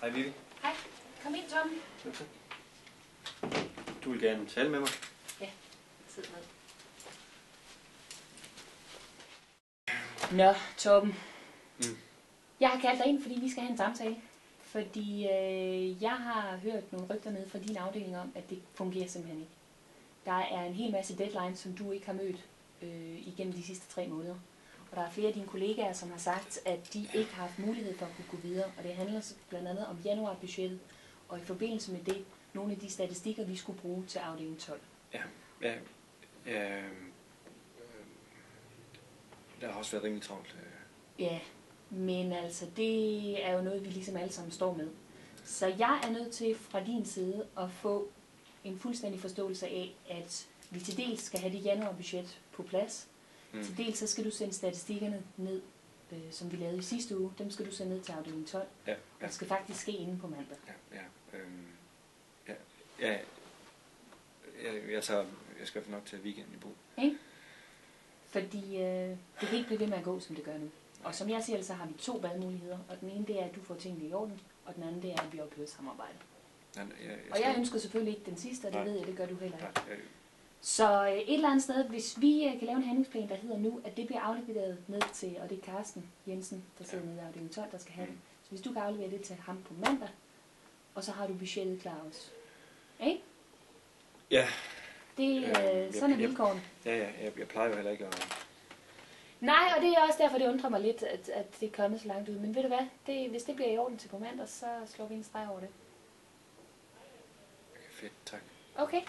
Hej Vivi. Hej. Kom ind, Tom. Okay. Du vil gerne tale med mig? Ja, sid med. Nå, Torben. Jeg har kaldt dig ind, fordi vi skal have en samtale. Fordi jeg har hørt nogle rygter nede fra din afdeling om, at det fungerer simpelthen ikke. Der er en hel masse deadlines, som du ikke har mødt igennem de sidste 3 måneder. Og der er flere af dine kollegaer, som har sagt, at de ikke har haft mulighed for at kunne gå videre. Og det handler blandt andet om januarbudgettet, og i forbindelse med det, nogle af de statistikker, vi skulle bruge til afdeling 12. Ja. Der har også været rimelig travlt. Ja, men altså, det er jo noget, vi ligesom alle sammen står med. Så jeg er nødt til fra din side at få en fuldstændig forståelse af, at vi til dels skal have det januarbudget på plads. Til dels så skal du sende statistikkerne ned, som vi lavede i sidste uge. Dem skal du sende ned til afdeling 12. Ja. Og det skal faktisk ske inden på mandag. Jeg skal få nok til weekenden i brug. Okay? Fordi det kan ikke blive ved med at gå, som det gør nu. Og som jeg siger det, så har vi 2 valgmuligheder. Og den ene, det er, at du får tingene i orden. Og den anden, det er, at vi ophører samarbejde. Og jeg ønsker selvfølgelig ikke den sidste, og det ved jeg, det gør du heller ikke. Så et eller andet sted, hvis vi kan lave en handlingsplan, der hedder nu, at det bliver afleveret ned til, og det er Carsten Jensen, der sidder nede i afdeling 12, der skal have det. Så hvis du kan aflevere det til ham på mandag, og så har du budgettet klar også. Ikke? Ja. Det er sådan er vilkårene. Ja, jeg plejer jo heller ikke at... Nej, og det er også derfor, det undrer mig lidt, at det er kommet så langt ud. Men ved du hvad? Hvis det bliver i orden til på mandag, så slår vi en streg over det. Okay, fedt, tak. Okay,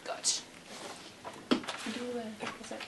godt. Du kan selv.